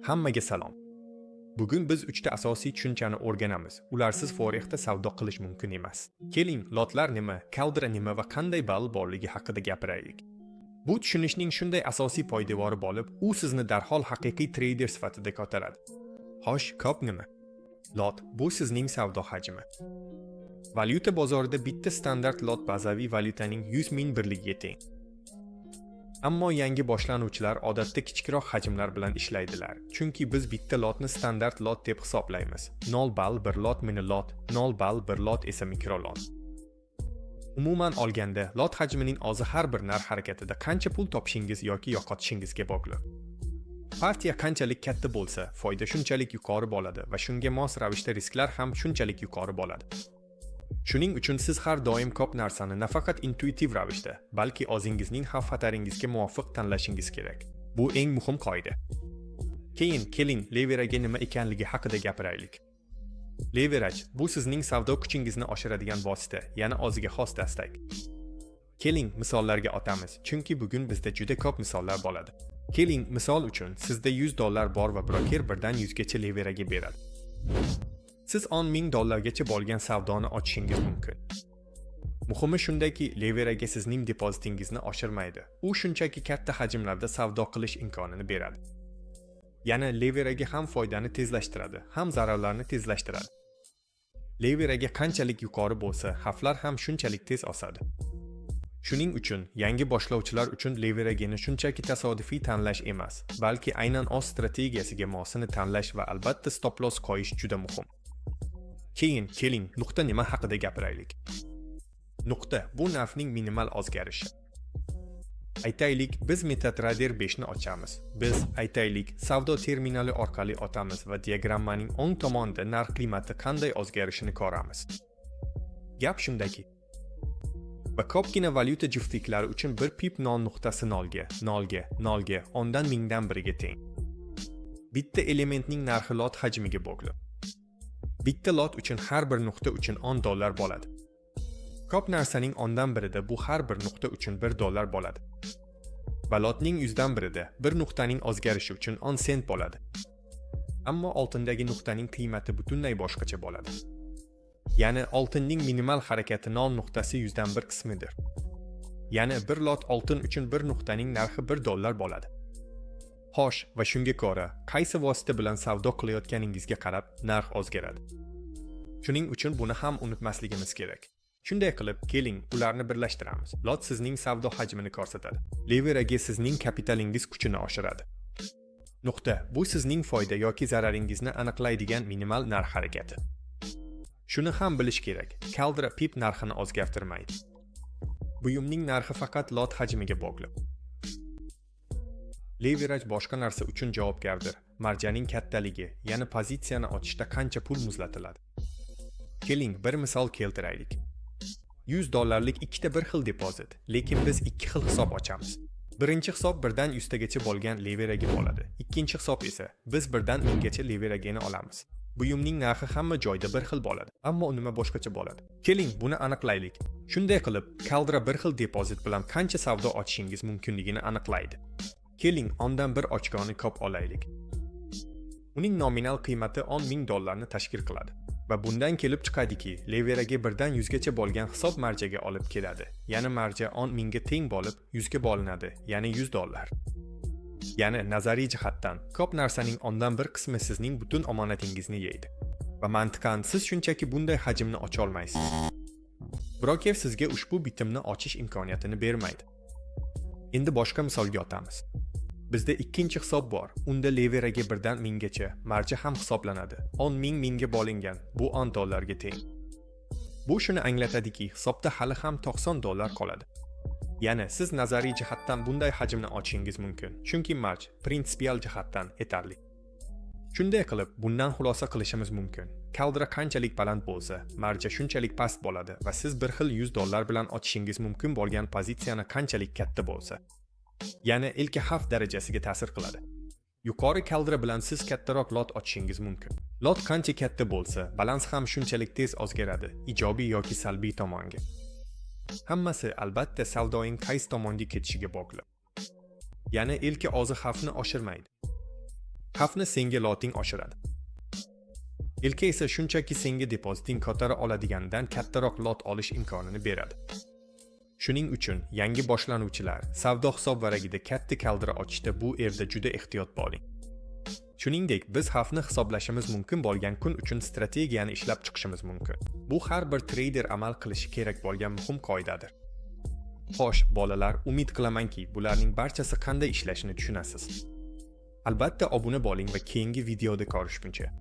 Hammaga salom. Bugun biz 3 ta asosiy tushunchani o'rganamiz. Ularsiz forexda savdo qilish mumkin emas. Keling, lotlar nima, Caldera nima va qanday ball borligi haqida gapiraylik. Bu tushunishning shunday asosiy poydevori bo'lib, u sizni darhol haqiqiy trader sifatida ko'taradi. Xo'sh, COP nima? Lot bu sizning savdo hajmi. Valyuta bozorida bitta standart lot bazaviy valyutaning 100 ming birligiga teng. Ammo yangi boshlanuvchilar odatda kichikroq hajmlar bilan ishlaydilar, chunki biz bitta lotni standart lot deb hisoblaymiz. 0 ball 1 lot mini lot, 0 ball 1 lot esa mikrolot. Umuman olganda, lot hajmining ozi har bir narx harakatida qancha pul topishingiz yoki yo'qotishingizga bog'liq. Partiya qanchalik katta bo'lsa, foyda shunchalik yuqori bo'ladi va shunga mos ravishda risklar ham shunchalik yuqori bo'ladi. Shuning uchun siz har doim ko'p narsani nafaqat intuitiv ravishda, balki o'zingizning xavf-xataringizga muvofiq tanlashingiz kerak. Bu eng muhim qoida. Keling, leverage nima ekanligi haqida gapiraylik. Leverage bu sizning savdo kuchingizni oshiradigan vosita, ya'ni o'ziga xos dastak. Keling, misollarga o'tamiz, chunki bugun bizda juda ko'p misollar bo'ladi. Keling, misol uchun, sizda $100 bor va broker birdan 100 gacha leverage beradi. Siz $10,000 bo'lgan savdoni ochishingiz mumkin. Muhimi shundaki, leverage sizning depozitingizni oshirmaydi. U shunchaki katta hajmlarda savdo qilish imkonini beradi. Ya'ni leverage ham foydani tezlashtiradi, ham zararlarni tezlashtiradi. Leverage qanchalik yuqori bo'lsa, xavflar ham shunchalik tez o'sadi. Shuning uchun, yangi boshlovchilar uchun leverageni shunchaki tasodifiy tanlash emas, balki aynan o'z strategiyasiga mosini tanlash va albatta stop loss qo'yish juda muhim. Keling, nuqta nima haqida gapiraylik. Nuqta bu narxning minimal o'zgarishi. Aytaylik, biz MetaTrader 5 ni ochamiz. Biz aytaylik, savdo terminali orqali o'tamiz va diagrammaning o'ng tomonida narx qiymati qanday o'zgarishini ko'ramiz. Gap shundaki, va ko'pgina valyuta juftliklari uchun bir pip non nuqtasi 0 ondan mingdan biriga teng. Bitta elementning narxi lot hajmiga bog'liq. Bitta lot uchun har bir nuqta uchun $10 bo'ladi. Ko'p narsaning ondan birida bu har bir nuqta uchun $1 bo'ladi. Va lotning 100dan birida bir nuqtaning o'zgarishi uchun 10 sent bo'ladi. Ammo oltindagi nuqtaning qiymati butunlay boshqacha bo'ladi. Ya'ni oltinning minimal harakati 0.100dan 1 qismidir. Ya'ni bir lot oltin uchun bir nuqtaning narxi $1 bo'ladi. Xo'sh, va shunga ko'ra, qaysi vosita bilan savdo qilayotganingizga qarab narx o'zgaradi. Shuning uchun buni ham unutmasligimiz kerak. Shunday qilib, keling, ularni birlashtiramiz. Lot sizning savdo hajmini ko'rsatadi. Leverage sizning kapitalingiz kuchini oshiradi. Nuqta bu sizning foyda yoki zararingizni aniqlaydigan minimal narx harakati. Shuni ham bilish kerak, Caldera pip narxini o'zgartirmaydi. Buyumning narxi faqat lot hajmiga bog'liq. Leverage boshqa narsa uchun javobgardir. Marjaning kattaligi, ya'ni pozitsiyani ochishda qancha pul muzlatiladi. Keling, bir misol keltiraylik. $100lik ikkita bir xil depozit, lekin biz ikki xil hisob ochamiz. Birinchi hisob birdan 100 gacha bo'lgan leverage bo'ladi. Ikkinchi hisob esa biz birdan 1000 gacha leverageni olamiz. Buyumning narxi hamma joyda bir xil bo'ladi, ammo nima boshqacha bo'ladi. Keling, buni aniqlaylik. Shunday qilib, Caldera bir xil depozit bilan qancha savdo ochishingiz mumkinligini aniqlaydi. Keling, ondan bir ochkoni ko'p olaylik. Uning nominal qiymati $10,000 ni tashkil qiladi. Va bundan kelib chiqadiki, leverage birdan 100 gacha bo'lgan hisob marjaga olib keladi. Ya'ni marja 10,000 ga teng bo'lib, 100 ga bo'linadi, ya'ni $100. Ya'ni nazariy jihatdan ko'p narsaning ondan bir qismi sizning butun omonatingizni yeydi. Va mantiqan siz shunchaki bunday hajmni ocha olmaysiz. Broker sizga ushbu bitimni ochish imkoniyatini bermaydi. Endi boshqa misolga o'tamiz. Bizda ikkinchi hisob bor. Unda leverage birdan 1000 gacha, marja ham hisoblanadi. 10,000 ga bo'lingan, bu $10 ga teng. Bu shuni anglatadiki, hisobda hali ham $90 qoladi. Ya'ni siz nazariy jihatdan bunday hajmni ochishingiz mumkin, chunki marj prinsipial jihatdan yetarli. Shunday qilib, bundan xulosa qilishimiz mumkin. Caldera qanchalik baland bo'lsa, marja shunchalik past bo'ladi va siz bir xil $100 bilan ochishingiz mumkin bo'lgan pozitsiyani qanchalik katta bo'lsa, ya'ni ilki xavf darajasiga ta'sir qiladi. Yuqori Caldera bilan siz kattaroq lot ochishingiz mumkin. Lot qancha katta bo'lsa, balans ham shunchalik tez o'zgaradi, ijobiy yoki salbiy tomonga. Hammasi albatta savdoning qaysi tomonga ketishiga bog'liq. Ya'ni ilki ozi xavfni oshirmaydi. Xavfni senga loting oshiradi. Ilka esa shunchaki senga depoziting ko'tara oladigandan kattaroq lot olish imkonini beradi. Shuning uchun yangi boshlanuvchilar savdo hisobvaragida katta kaldira ochishda bu yerda juda ehtiyot bo'ling. Shuningdek, biz xavfni hisoblashimiz mumkin bo'lgan kun uchun strategiyani ishlab chiqishimiz mumkin. Bu har bir treyder amal qilishi kerak bo'lgan muhim qoidadir. Xo'sh, bolalar, umid qilamanki, bularning barchasi qanday ishlashini tushunasiz. Albatta obuna bo'ling va keyingi videoda ko'rishguncha